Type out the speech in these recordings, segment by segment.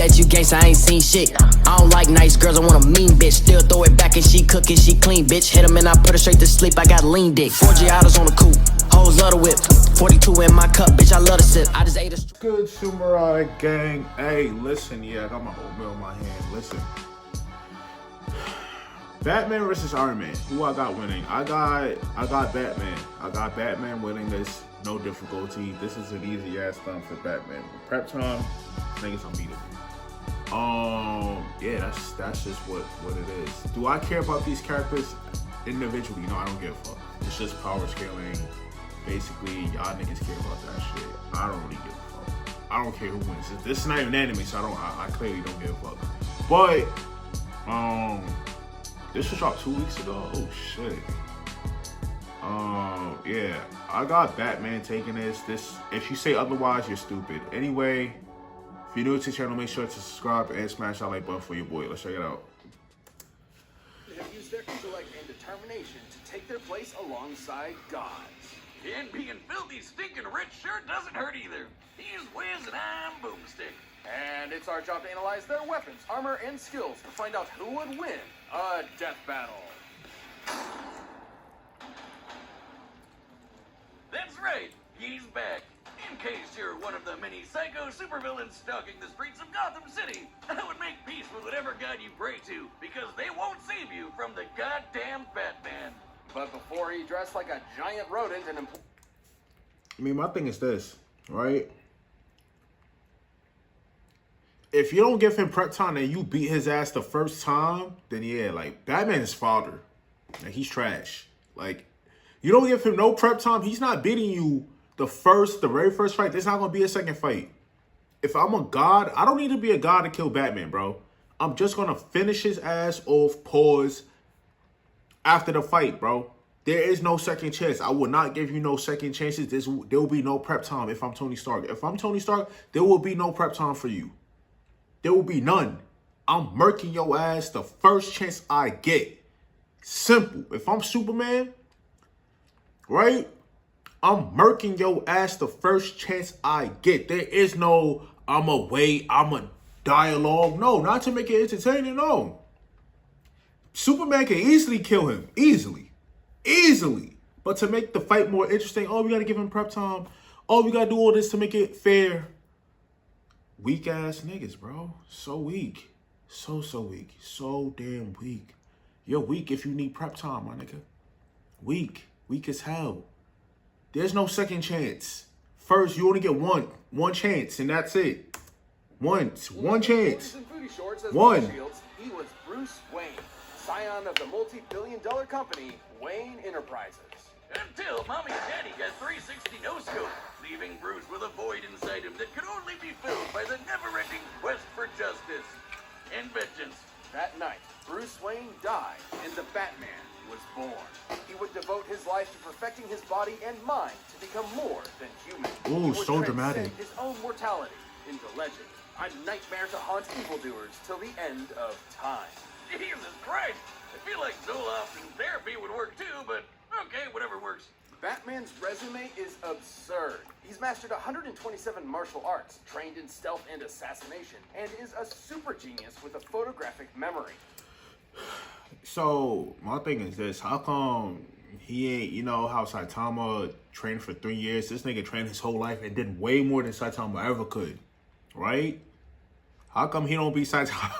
that you gangsta, I ain't seen shit. I don't like nice girls, I want a mean bitch. Still throw it back and she cook it, she clean, bitch. Hit him and I put her straight to sleep, I got lean dick. 4 Giottos on the coupe, hoes love the whip. 42 in my cup, bitch, I love to sip. I just ate a... Good Samurai gang. Hey, listen, yeah, I got my oatmeal in my hand. Listen. Batman versus Iron Man. Who I got winning? I got Batman. I got Batman winning this. No difficulty. This is an easy ass thumb for Batman. Prep time, niggas unbeatable. Yeah, that's just what it is. Do I care about these characters individually? No, I don't give a fuck. It's just power scaling. Basically, y'all niggas care about that shit. I don't really give a fuck. I don't care who wins. This is not even anime, so I clearly don't give a fuck. But this was dropped 2 weeks ago. Oh shit. Yeah, I got Batman taking this. If you say otherwise, you're stupid. Anyway, if you're new to the channel, make sure to subscribe and smash that like button for your boy. Let's check it out. They have used their intellect and determination to take their place alongside gods. And being filthy, stinking rich sure doesn't hurt either. He's Wiz and I'm Boomstick. And it's our job to analyze their weapons, armor, and skills to find out who would win a death battle. That's right, he's back. In case you're one of the many psycho supervillains stalking the streets of Gotham City, I would make peace with whatever god you pray to, because they won't save you from the goddamn Batman. But before he dressed like a giant rodent and... I mean, my thing is this, right? If you don't give him prep time and you beat his ass the first time, then yeah, like, Batman is fodder. Like, he's trash. Like, you don't give him no prep time, he's not beating you the very first fight. There's not going to be a second fight. If I'm a god, I don't need to be a god to kill Batman, bro. I'm just going to finish his ass off, pause, after the fight, bro. There is no second chance. I will not give you no second chances. There will be no prep time if I'm Tony Stark. If I'm Tony Stark, there will be no prep time for you. There will be none. I'm murking your ass the first chance I get. Simple. If I'm Superman, right? I'm murking your ass the first chance I get. There is no, I'ma wait, I'ma dialogue. No, not to make it entertaining, no. Superman can easily kill him. Easily. But to make the fight more interesting, oh, we got to give him prep time. Oh, we got to do all this to make it fair. Weak ass niggas, bro. So weak. So weak. So damn weak. You're weak if you need prep time, my nigga. Weak. Weak as hell. There's no second chance. First, you only get one chance, and that's it. One chance. One. He was Bruce Wayne, scion of the multi-billion-dollar company, Wayne Enterprises. Until Mommy and Daddy got 360 no-scope, leaving Bruce with a void inside him that could only be filled by the never-ending quest for justice and vengeance. That night, Bruce Wayne died, and the Batman was born. He would devote his life to perfecting his body and mind to become more than human. Ooh, so dramatic. His own mortality into legend, a nightmare to haunt evildoers till the end of time. Jesus Christ! I feel like Zoloft and therapy would work too, but okay, whatever works. Batman's resume is absurd. He's mastered 127 martial arts, trained in stealth and assassination, and is a super genius with a photographic memory. So, my thing is this. How come he ain't, you know, how Saitama trained for 3 years? This nigga trained his whole life and did way more than Saitama ever could. Right? How come he don't beat Saitama?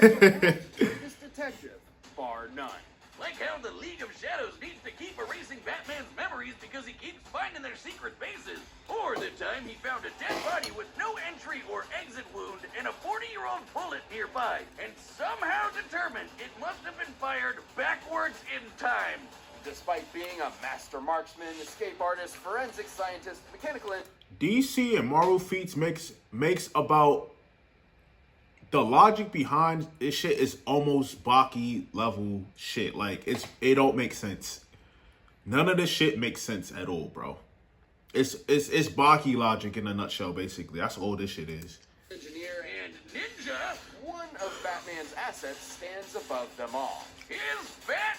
This detective, bar none. Like how the League of Shadows needs to keep erasing Batman's memories because he keeps finding their secret bases. Or the time he found a dead body with no entry or exit wound and a 40-year-old bullet nearby, and somehow determined it must have been fired backwards in time. Despite being a master marksman, escape artist, forensic scientist, mechanical... DC and Marvel feats makes about... The logic behind this shit is almost Baki level shit. Like, it don't make sense. None of this shit makes sense at all, bro. It's Baki logic in a nutshell, basically. That's all this shit is. Engineer and ninja, one of Batman's assets stands above them all. His Bat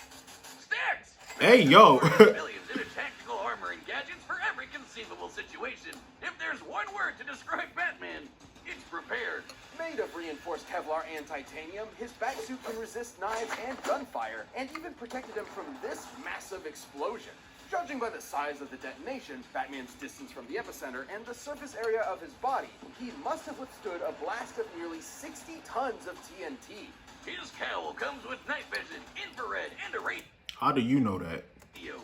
Sticks! Hey, yo. Millions in tactical armor and gadgets for every conceivable situation. If there's one word to describe Batman, it's prepared. Made of reinforced Kevlar and titanium, his batsuit can resist knives and gunfire, and even protected him from this massive explosion. Judging by the size of the detonation, Batman's distance from the epicenter, and the surface area of his body, he must have withstood a blast of nearly 60 tons of TNT. His cowl comes with night vision, infrared, and a radio, How do you know that?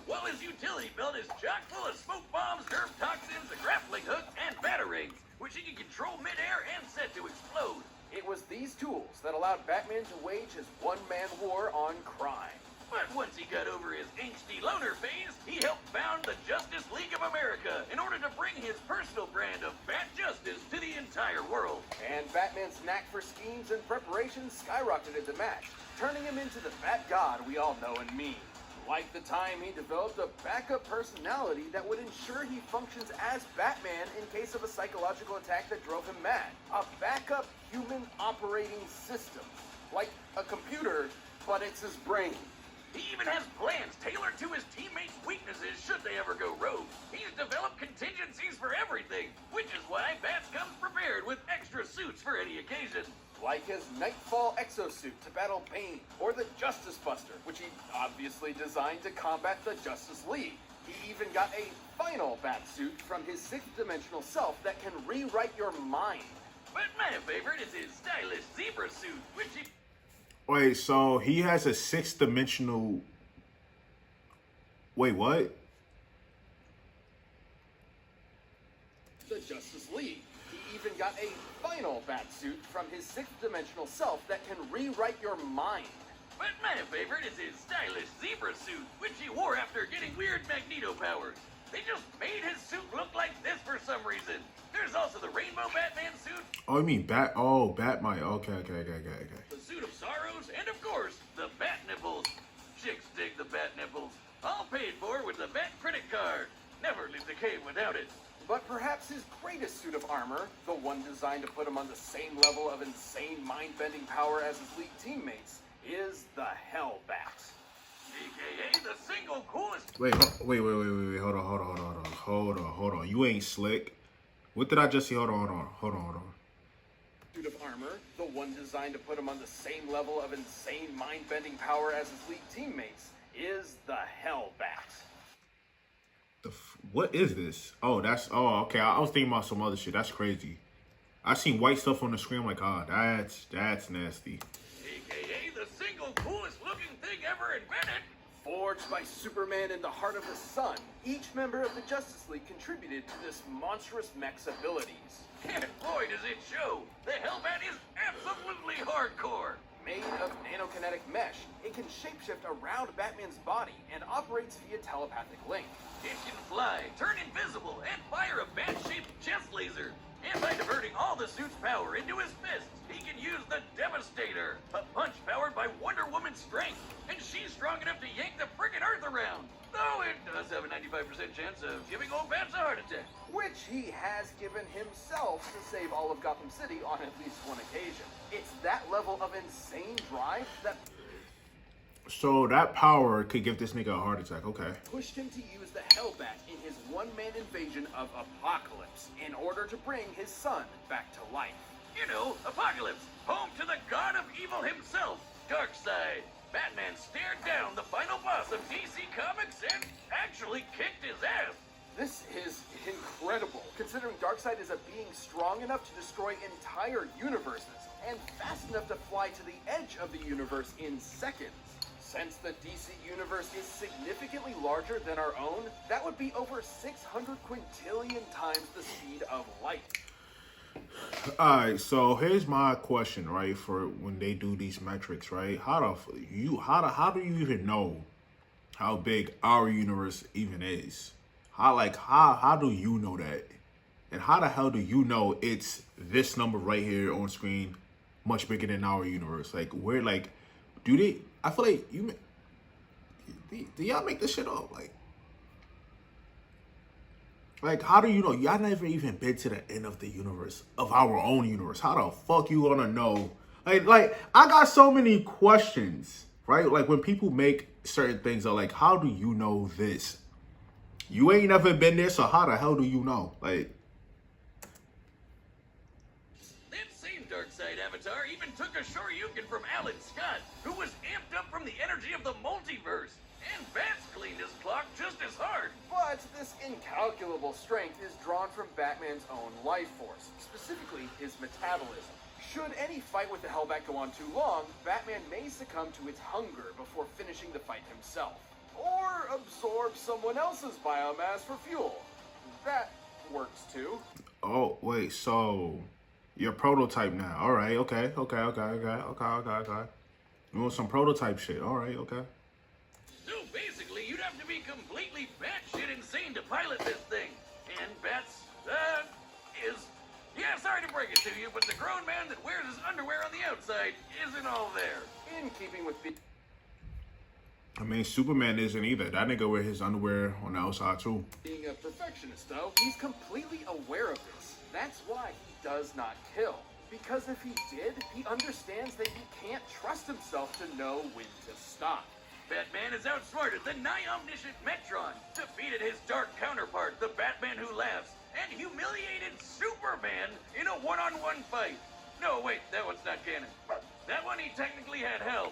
while his utility belt is chock full of smoke bombs, nerve toxins, a grappling hook, and batarangs, which he can control midair and set to explode. It was these tools that allowed Batman to wage his one-man war on crime. But once he got over his angsty loner phase, he helped found the Justice League of America in order to bring his personal brand of Bat Justice to the entire world. And Batman's knack for schemes and preparation skyrocketed the match, turning him into the Bat God we all know and mean. Like the time he developed a backup personality that would ensure he functions as Batman in case of a psychological attack that drove him mad. A backup human operating system. Like a computer, but it's his brain. He even has plans tailored to his teammates' weaknesses should they ever go rogue. He's developed contingencies for everything, which is why Bats comes prepared with extra suits for any occasion. Like his Nightfall exosuit to battle Bane, or the Justice Buster, which he obviously designed to combat the Justice League. He even got a final Batsuit from his sixth-dimensional self that can rewrite your mind. But my favorite is his stylish zebra suit, which he... Wait, so he has a sixth-dimensional... Wait, what? The Justice League. He even got a final Batsuit from his sixth-dimensional self that can rewrite your mind. But my favorite is his stylish zebra suit, which he wore after getting weird Magneto powers. They just made his suit look like this for some reason. There's also the Rainbow Batman suit. Oh, you mean Bat... Oh, Batman. Okay. The suit of sorrows, and of course, the bat nipples. Chicks dig the bat nipples. All paid for with the Bat credit card. Never leave the cave without it. But perhaps his greatest suit of armor, the one designed to put him on the same level of insane mind-bending power as his league teammates, is the Hellbat. AKA the single coolest... Wait. Hold on. You ain't slick. What did I just see? Hold on. Suit of armor, the one designed to put him on the same level of insane mind-bending power as his league teammates, is the Hellbat. What is this? Oh, that's... Oh, okay. I was thinking about some other shit. That's crazy. I seen white stuff on the screen. I'm like, that's nasty. AKA the single coolest looking thing ever invented. Forged by Superman in the heart of the sun, each member of the Justice League contributed to this monstrous mech's abilities. And boy does it show, the Hellbat is absolutely hardcore. Made of nanokinetic mesh, it can shapeshift around Batman's body and operates via telepathic link. It can fly, turn invisible, and fire a bat-shaped chest laser. And by diverting all the suit's power into his fists, he can use the Devastator, a punch powered by Wonder Woman's strength. And she's strong enough to yank the friggin' Earth around. Though it does have a 95% chance of giving old Bats a heart attack. Which he has given himself to save all of Gotham City on at least one occasion. It's that level of insane drive that So that power could give this nigga a heart attack. Okay. pushed him to use the Hellbat in his one-man invasion of Apocalypse in order to bring his son back to life. You know, Apocalypse, home to the god of evil himself, Darkseid. Batman stared down the final boss of DC Comics and actually kicked his ass. This is incredible, considering Darkseid is a being strong enough to destroy entire universes and fast enough to fly to the edge of the universe in seconds. Since the DC universe is significantly larger than our own, that would be over 600 quintillion times the speed of light. Alright, so here's my question, right? For when they do these metrics, right? How do you even know how big our universe even is? How do you know that? And how the hell do you know it's this number right here on screen much bigger than our universe? Like, where, like, do they? I feel like do y'all make this shit up? Like, how do you know? Y'all never even been to the end of the universe, of our own universe. How the fuck you gonna know? Like, I got so many questions, right? Like, when people make certain things, are like, how do you know this? You ain't never been there, so how the hell do you know? Like, That same Darkseid avatar even took a Shoryuken from Alan Scott, who was amped up from the energy of the multiverse. And Bats cleaned his clock just as hard. But this incalculable strength is drawn from Batman's own life force, specifically his metabolism. Should any fight with the Hellbat go on too long, Batman may succumb to its hunger before finishing the fight himself. Or absorb someone else's biomass for fuel. That works too. oh, wait, so you're prototype now. All right, okay. You want some prototype shit. All right, okay. So basically, you'd have to be completely batshit insane to pilot this thing. And Bats, yeah, sorry to break it to you, but the grown man that wears his underwear on the outside isn't all there. In keeping with I mean, Superman isn't either. That nigga wear his underwear on the outside, too. being a perfectionist, though, he's completely aware of this. That's why he does not kill. Because if he did, he understands that he can't trust himself to know when to stop. Batman is outsmarted the nigh-omniscient Metron, defeated his dark counterpart, the Batman Who Laughs, and humiliated Superman in a one-on-one fight. No, wait, that one's not canon. That one he technically had held.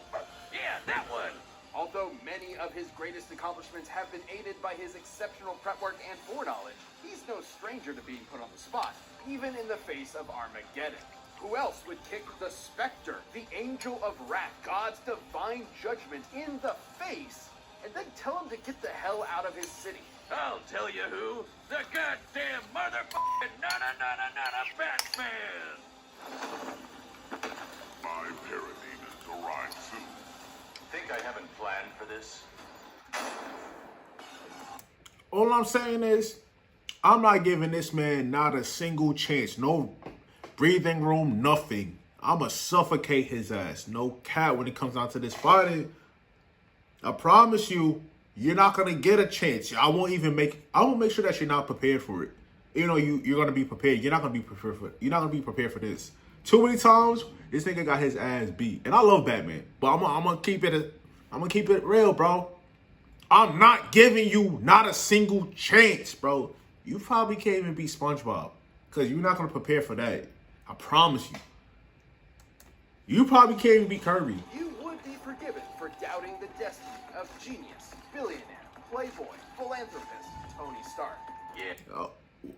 Yeah, that one. Although many of his greatest accomplishments have been aided by his exceptional prep work and foreknowledge, he's no stranger to being put on the spot, even in the face of Armageddon. Who else would kick the Spectre, the Angel of Wrath, God's divine judgment, in the face, and then tell him to get the hell out of his city? I'll tell you who. The goddamn motherfucking nana Batman! My parademons arrive soon. Think I haven't planned for this? All I'm saying is, I'm not giving this man not a single chance. No breathing room, nothing. I'ma suffocate his ass. No cat when it comes down to this fighting. I promise you, you're not gonna get a chance. I won't make sure that you're not prepared for it. You know, you're gonna be prepared. You're not gonna be prepared for it. You're not gonna be prepared for this. Too many times, this nigga got his ass beat. And I love Batman, but I'm gonna keep it real, bro. I'm not giving you not a single chance, bro. You probably can't even be SpongeBob, because you're not gonna prepare for that. I promise you. You probably can't even be Kirby. You would be forgiven for doubting the destiny of genius, billionaire, playboy, philanthropist, Tony Stark. Yeah,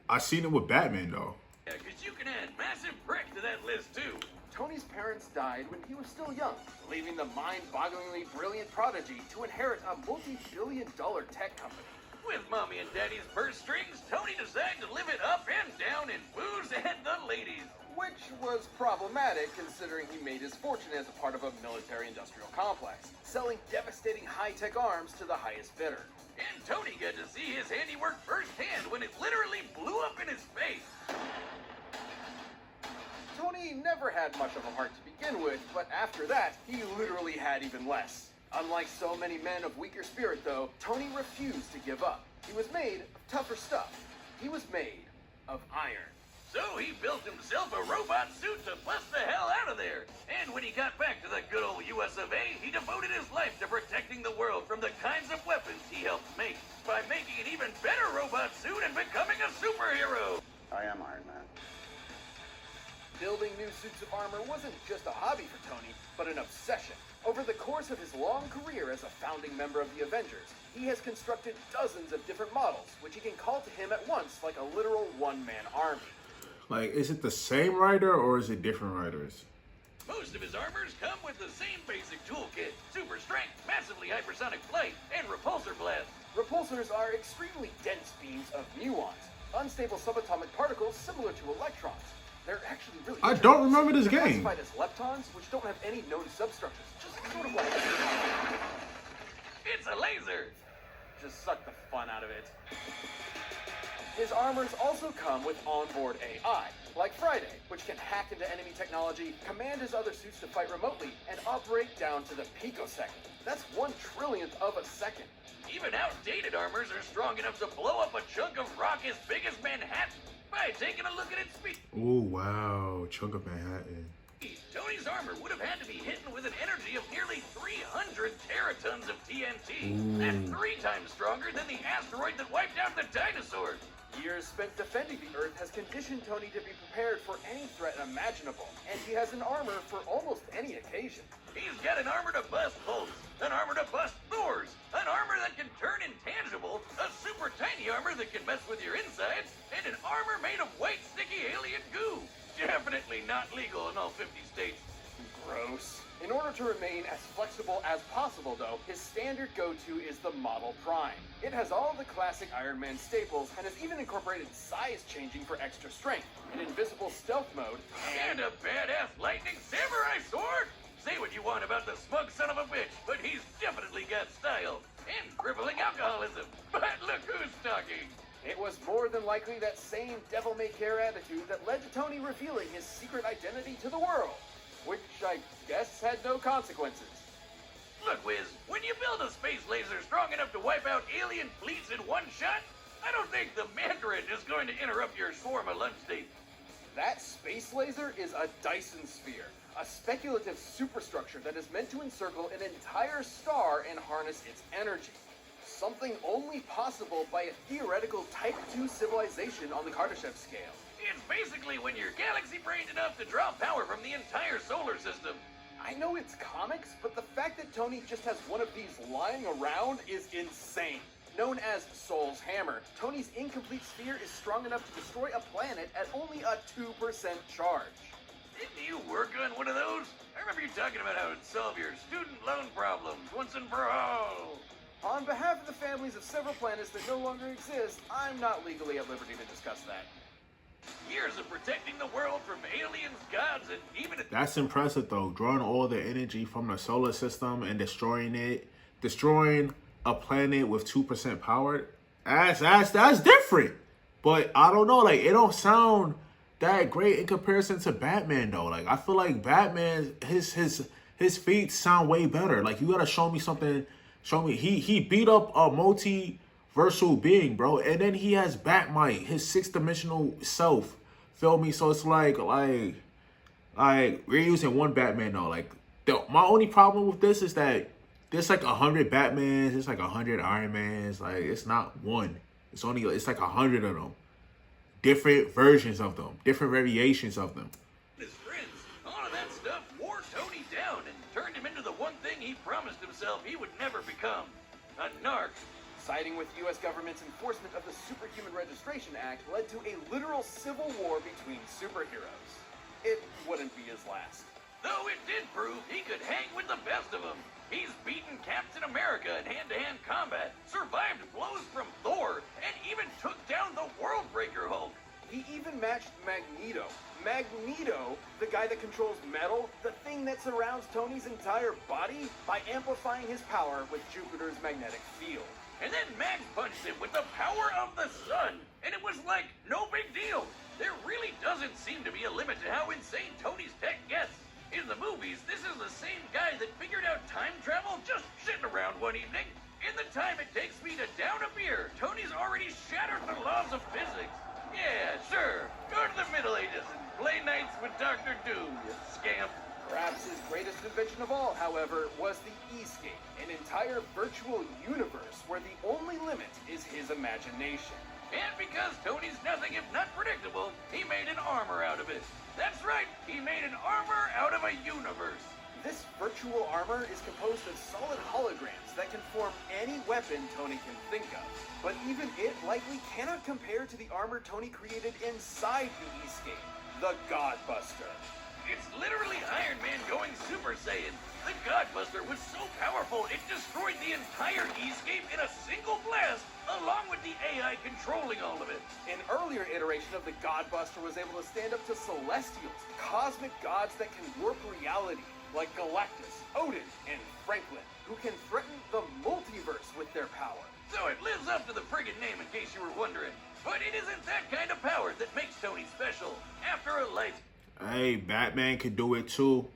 I seen it with Batman, though. because you can add massive prick to that list, too. Tony's parents died when he was still young, leaving the mind-bogglingly brilliant prodigy to inherit a multi-billion-dollar tech company. With mommy and daddy's purse strings, Tony decided to live it up and down in booze and the ladies. Which was problematic considering he made his fortune as a part of a military-industrial complex, selling devastating high-tech arms to the highest bidder. And Tony got to see his handiwork firsthand when it literally blew up in his face. Tony never had much of a heart to begin with, but after that, he literally had even less. Unlike so many men of weaker spirit, though, Tony refused to give up. He was made of tougher stuff. He was made of iron. So he built himself a robot suit to bust the hell out of there. And when he got back to the good old US of A, he devoted his life to protecting the world from the kinds of weapons he helped make, by making an even better robot suit and becoming a superhero. I am Iron Man. Building new suits of armor wasn't just a hobby for Tony, but an obsession. Over the course of his long career as a founding member of the Avengers, he has constructed dozens of different models, which he can call to him at once like a literal one-man army. Like, is it the same writer or is it different writers? Most of his armors come with the same basic toolkit: super strength, massively hypersonic flight, and repulsor blast. Repulsors are extremely dense beams of muons, unstable subatomic particles similar to electrons. They're actually really I don't remember this They're game. classified as leptons, which don't have any known substructures. Just sort of like... It's a laser. Just suck the fun out of it. His armors also come with onboard AI, like Friday, which can hack into enemy technology, command his other suits to fight remotely, and operate down to the picosecond. That's 1/trillionth of a second. Even outdated armors are strong enough to blow up a chunk of rock as big as Manhattan by taking a look at its speed. Oh, wow. Chunk of Manhattan. Tony's armor would have had to be hidden with an energy of nearly 300 teratons of TNT. That's 3 times stronger than the asteroid that wiped out the dinosaurs. Years spent defending the Earth has conditioned Tony to be prepared for any threat imaginable, and he has an armor for almost any occasion. He's got an armor to bust bolts, an armor to bust doors, an armor that can turn intangible, a super tiny armor that can mess with your insides, and an armor made of white sticky alien goo. Definitely not legal in all 50 states. Gross. In order to remain as flexible as possible, though, his standard go-to is the Model Prime. It has all the classic Iron Man staples and has even incorporated size changing for extra strength, an invisible stealth mode, And a badass lightning samurai sword? Say what you want about the smug son of a bitch, but he's definitely got style. And crippling alcoholism. But look who's talking. It was more than likely that same devil-may-care attitude that led to Tony revealing his secret identity to the world, which I guess had no consequences. Look, Wiz, when you build a space laser strong enough to wipe out alien fleets in one shot, I don't think the Mandarin is going to interrupt your shawarma lunch date. That space laser is a Dyson sphere, a speculative superstructure that is meant to encircle an entire star and harness its energy. Something only possible by a theoretical Type 2 civilization on the Kardashev scale. It's basically when you're galaxy-brained enough to draw power from the entire solar system. I know it's comics, but the fact that Tony just has one of these lying around is insane. Known as Soul's Hammer, Tony's incomplete sphere is strong enough to destroy a planet at only a 2% charge. Didn't you work on one of those? I remember you talking about how it'd solve your student loan problems once and for all. On behalf of the families of several planets that no longer exist, I'm not legally at liberty to discuss that. Years of protecting the world from aliens, gods, and even... That's impressive though. Drawing all the energy from the solar system and destroying it, destroying a planet with 2% power. That's different. But I don't know. Like, it don't sound that great in comparison to Batman though. Like, I feel like Batman, his feats sound way better. Like, you gotta show me something. Show me he beat up a multiversal being, bro, and then he has Batmite, his 6th-dimensional self. Feel me? So it's like we're using one Batman though. Like, my only problem with this is that there's like 100 Batmans, there's like 100 Iron Mans. Like, it's not one. It's like 100 of them, different versions of them, different variations of them. his friends. All of that stuff wore Tony down and turned him into the one thing he promised himself he would never become. A narc. Siding with U.S. government's enforcement of the Superhuman Registration Act led to a literal civil war between superheroes. It wouldn't be his last. Though it did prove he could hang with the best of them. He's beaten Captain America in hand-to-hand combat, survived blows from Thor, and even took down the Worldbreaker Hulk. He even matched Magneto. Magneto, the guy that controls metal, the thing that surrounds Tony's entire body, by amplifying his power with Jupiter's magnetic field. And then Max punched him with the power of the sun, and it was like, no big deal. There really doesn't seem to be a limit to how insane Tony's tech gets. In the movies, this is the same guy that figured out time travel just sitting around one evening. In the time it takes me to down a beer, Tony's already shattered the laws of physics. Yeah, sure. Go to the Middle Ages and play nights with Dr. Doom, you scamp. Perhaps his greatest invention of all, however, was the E-scape, an entire virtual universe where the only limit is his imagination. And because Tony's nothing if not predictable, he made an armor out of it. That's right, he made an armor out of a universe. This virtual armor is composed of solid holograms that can form any weapon Tony can think of. But even it likely cannot compare to the armor Tony created inside the E-scape, the Godbuster. It's literally Iron Man going Super Saiyan. The Godbuster was so powerful it destroyed the entire E-scape in a single blast, along with the AI controlling all of it. An earlier iteration of the Godbuster was able to stand up to Celestials, cosmic gods that can warp reality, like Galactus, Odin, and Franklin, who can threaten the multiverse with their power. So it lives up to the friggin' name in case you were wondering. But it isn't that kind of power that makes Tony special. After a life... Hey, Batman could do it too.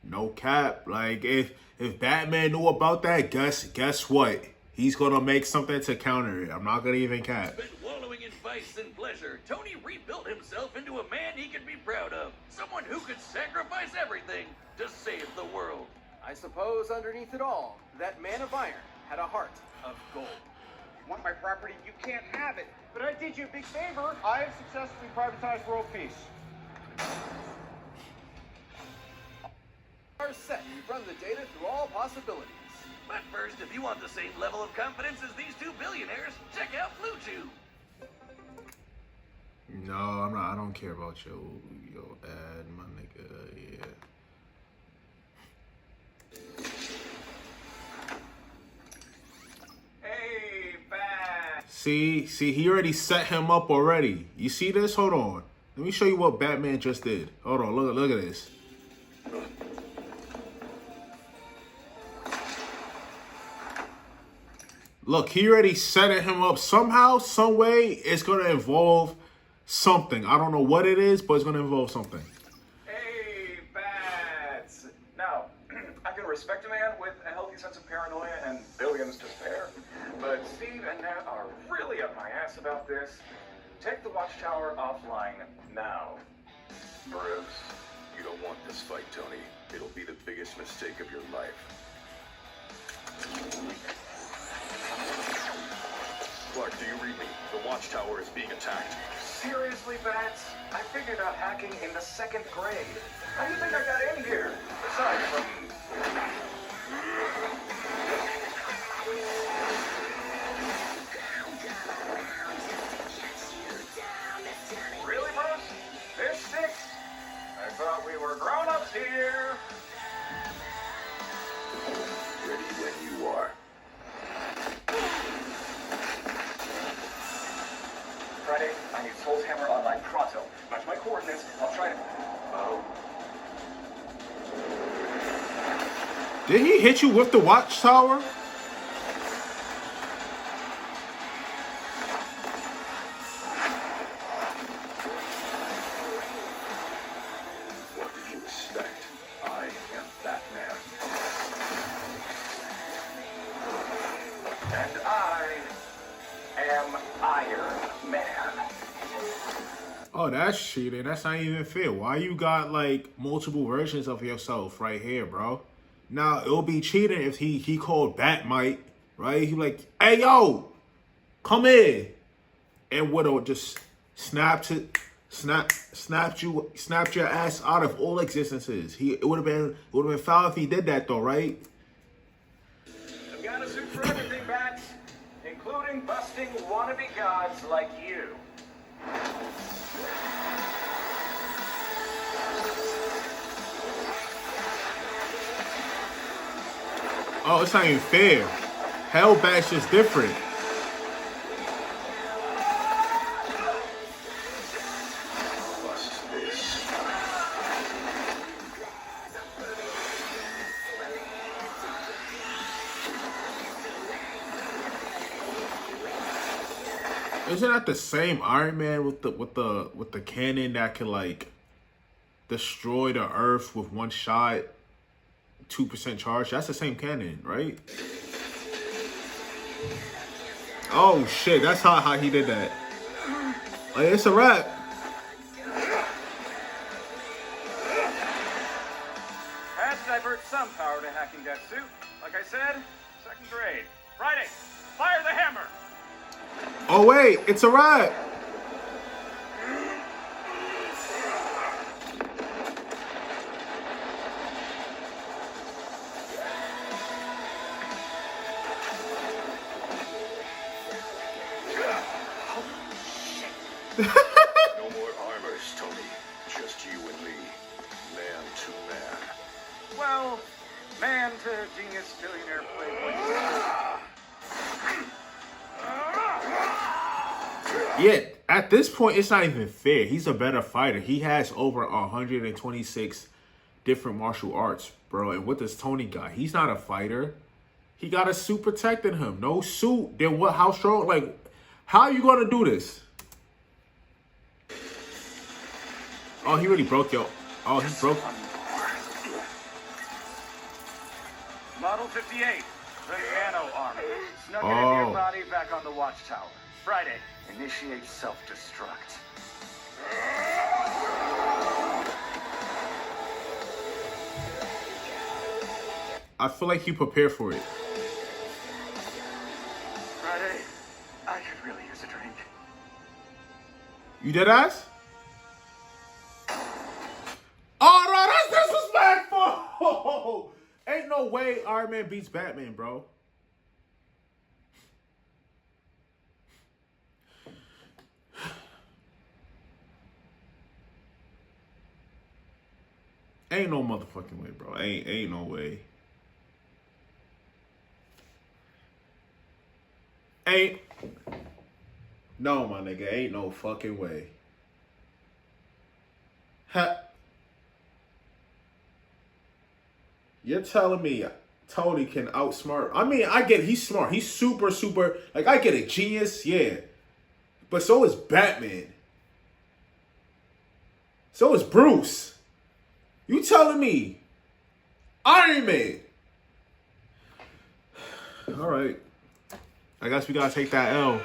No cap. Like, if Batman knew about that, guess what? He's gonna make something to counter it. I'm not gonna even cap. Been wallowing in sacrifice and pleasure, Tony rebuilt himself into a man he could be proud of. Someone who could sacrifice everything to save the world. I suppose underneath it all, that man of iron had a heart of gold. You want my property? You can't have it. But I did you a big favor. I have successfully privatized world peace. Are set. We've run the data through all possibilities. But first, if you want the same level of confidence as these two billionaires, check out BlueChew. No, I'm not. I don't care about your ad, my nigga. Yeah. Hey, Bat. See, he already set him up already. You see this? Hold on. Let me show you what Batman just did. Hold on. Look at this. Look, he already set him up. Somehow, some way, it's going to involve something. I don't know what it is, but it's going to involve something. Hey, Bats. Now, I can respect a man with a healthy sense of paranoia and billions to spare. But Steve and Nat are really up my ass about this. Take the Watchtower offline now. Bruce, you don't want this fight, Tony. It'll be the biggest mistake of your life. Clark, do you read me? The Watchtower is being attacked. Seriously, Bats? I figured out hacking in the 2nd grade. How do you think I got in here? Aside from... Really, Bruce? This sticks? I thought we were grown-ups here. Ready when you are. Friday, I need Soul's Hammer online pronto. Match my coordinates. I'll try to... Oh. Did he hit you with the Watchtower? What did you expect? I am Batman. And I am Iron Man. Oh, that's cheating. That's not even fair. Why you got like multiple versions of yourself right here, bro? Now it'll be cheating if he called Batmite, right? He like, hey yo, come in, and would've just snapped your ass out of all existences. It would have been foul if he did that though, right? I've got a suit for everything, Bats, including busting wannabe gods like you. Oh, it's not even fair. Hellbat's just different. Bust this. Isn't that the same Iron Man with the cannon that can like destroy the Earth with one shot, 2% charge? That's the same cannon, right? Oh shit, that's how he did that. Like, it's a wrap. Had to divert some power to hacking that suit. Like I said, 2nd grade. Friday, fire the hammer! Oh wait, it's a wrap. No more armors, Tony. Just you and me. Man to man. Well, man to genius billionaire playboy. Yeah, at this point, it's not even fair. He's a better fighter. He has over 126 different martial arts, bro. And what does Tony got? He's not a fighter. He got a suit protecting him. No suit. Then what? How strong? Like, how are you going to do this? Oh, he really broke yo. Oh, he broke. Model 58, the nano armor. Snug in Oh. your body back on the Watchtower. Friday, Initiate self-destruct. I feel like you prepared for it. Friday, I could really use a drink. You dead ass? Oh no, that's disrespectful! Ain't no way Iron Man beats Batman, bro. Ain't no motherfucking way, bro. Ain't no way. No, my nigga. Ain't no fucking way. Ha. You're telling me Tony can outsmart? I mean, I get he's smart. He's super, super. Like, I get it. Genius, yeah. But so is Batman. So is Bruce. You telling me Iron Man? All right. I guess we gotta take that L.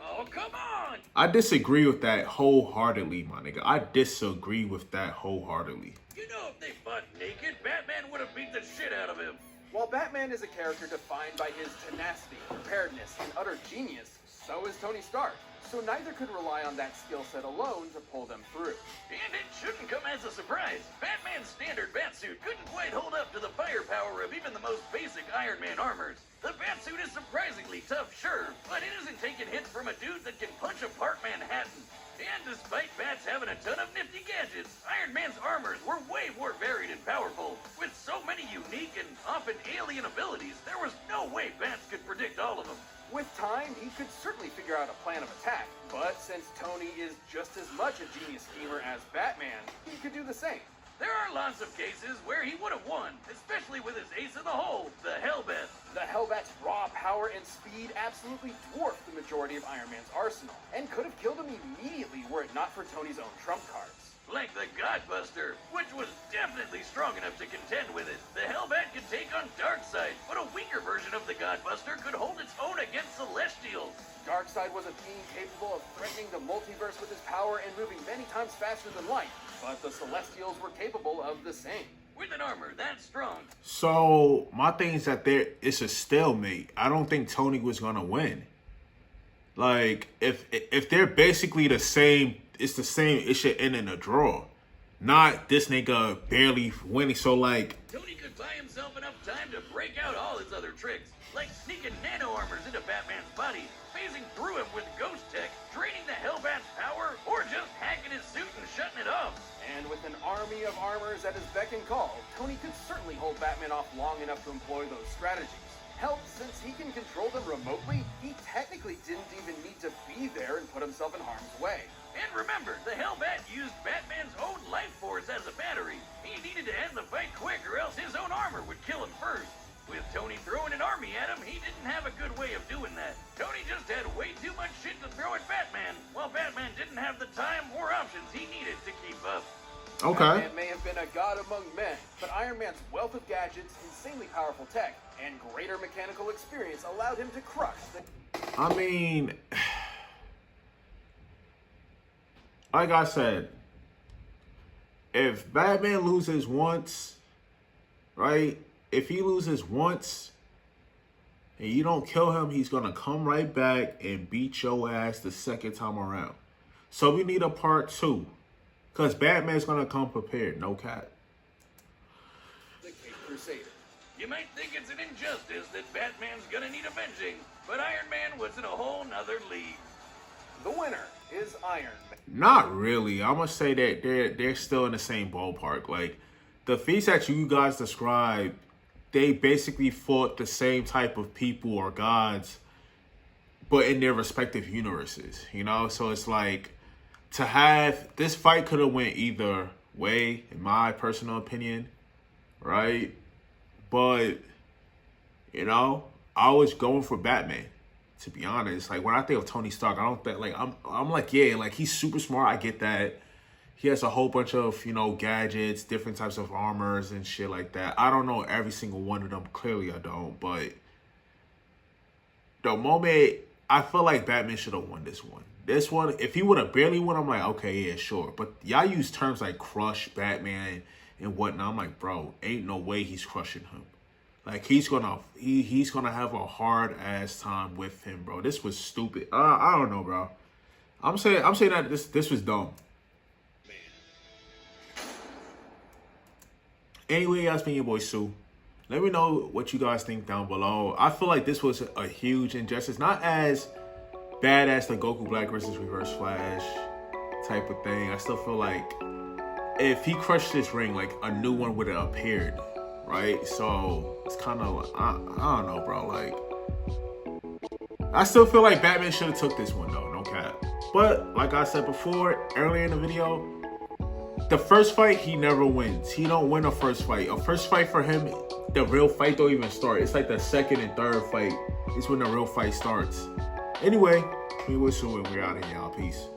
Oh, come on! I disagree with that wholeheartedly, my nigga. I disagree with that wholeheartedly. You know, if they fought naked, Batman would have beat the shit out of him. While Batman is a character defined by his tenacity, preparedness, and utter genius, so is Tony Stark. So neither could rely on that skill set alone to pull them through. And it shouldn't come as a surprise. Batman's standard batsuit couldn't quite hold up to the firepower of even the most basic Iron Man armors. The batsuit is surprisingly tough, sure, but it isn't taking hits from a dude that can punch apart Manhattan. And despite Bats having a ton of nifty gadgets, Iron Man's armors were way more varied and powerful. With so many unique and often alien abilities, there was no way Bats could predict all of them. With time, he could certainly figure out a plan of attack, but since Tony is just as much a genius schemer as Batman, he could do the same. There are lots of cases where he would have won, especially with his ace in the hole, the Hellbat. The Hellbat's raw power and speed absolutely dwarfed the majority of Iron Man's arsenal, and could have killed him immediately were it not for Tony's own trump cards. Like the Godbuster, which was definitely strong enough to contend with it. The Hellbat could take on Darkseid, but a weaker version of the Godbuster could hold its own against Celestials. Darkseid was a being capable of threatening the multiverse with his power and moving many times faster than light, but the Celestials were capable of the same. With an armor that strong. So my thing is that it's a stalemate. I don't think Tony was gonna win. Like, if they're basically the same, it's the same. It should end in a draw, not this nigga barely winning. So like, Tony could buy himself enough time to break out all his other tricks, like sneaking nano armors into Batman's body, phasing through him with ghost tech, draining the Hellbat's power, or just hacking his suit and shutting it off. And with an army of armors at his beck and call, Tony could certainly hold Batman off long enough to employ those strategies. Hell, since he can control them remotely, he technically didn't even need to be there and put himself in harm's way. And remember, the Hellbat used Batman's own life force as a battery. He needed to end the fight quick or else his own armor would kill him first. With Tony throwing an army at him, he didn't have a good way of doing that. Tony just had way too much shit to throw at Batman, while Batman didn't have the time or options he needed to keep up. okay. Batman may have been a god among men, but Iron Man's wealth of gadgets, insanely powerful tech, and greater mechanical experience allowed him to crush the... I mean, like I said, if Batman loses once, right? If he loses once and you don't kill him, he's going to come right back and beat your ass the second time around. So we need a part 2. Because Batman's going to come prepared. No cap. the Caped Crusader. You might think it's an injustice that Batman's gonna need avenging, but Iron Man was in a whole nother league. The winner is Iron Man. Not really. I'm going to say that they're still in the same ballpark. Like, the feats that you guys described, they basically fought the same type of people or gods, but in their respective universes, you know? So it's like, to have, this fight could have went either way, in my personal opinion, right? But, you know, I was going for Batman, to be honest. Like, when I think of Tony Stark, I don't think, like, I'm like, yeah, like, he's super smart, I get that. He has a whole bunch of, you know, gadgets, different types of armors and shit like that. I don't know every single one of them. Clearly I don't. But the moment I feel like Batman should have won this one. This one, if he would have barely won, I'm like, okay, yeah, sure. But y'all use terms like crush Batman and whatnot. I'm like, bro, ain't no way he's crushing him. Like, he's gonna have a hard ass time with him, bro. This was stupid. I don't know, bro. I'm saying that this was dumb. Anyway, guys, been your boy Sue. Let me know what you guys think down below. I feel like this was a huge injustice. Not as bad as the Goku Black versus Reverse Flash type of thing. I still feel like if he crushed this ring, like a new one would have appeared, right? So it's kind of like, I don't know, bro. Like, I still feel like Batman should have took this one though, no cap. But like I said before, earlier in the video, the first fight he never wins. He don't win a first fight. A first fight for him, the real fight don't even start. It's like the second and third fight is when the real fight starts. Anyway, we will soon. We're out of here, y'all. Peace.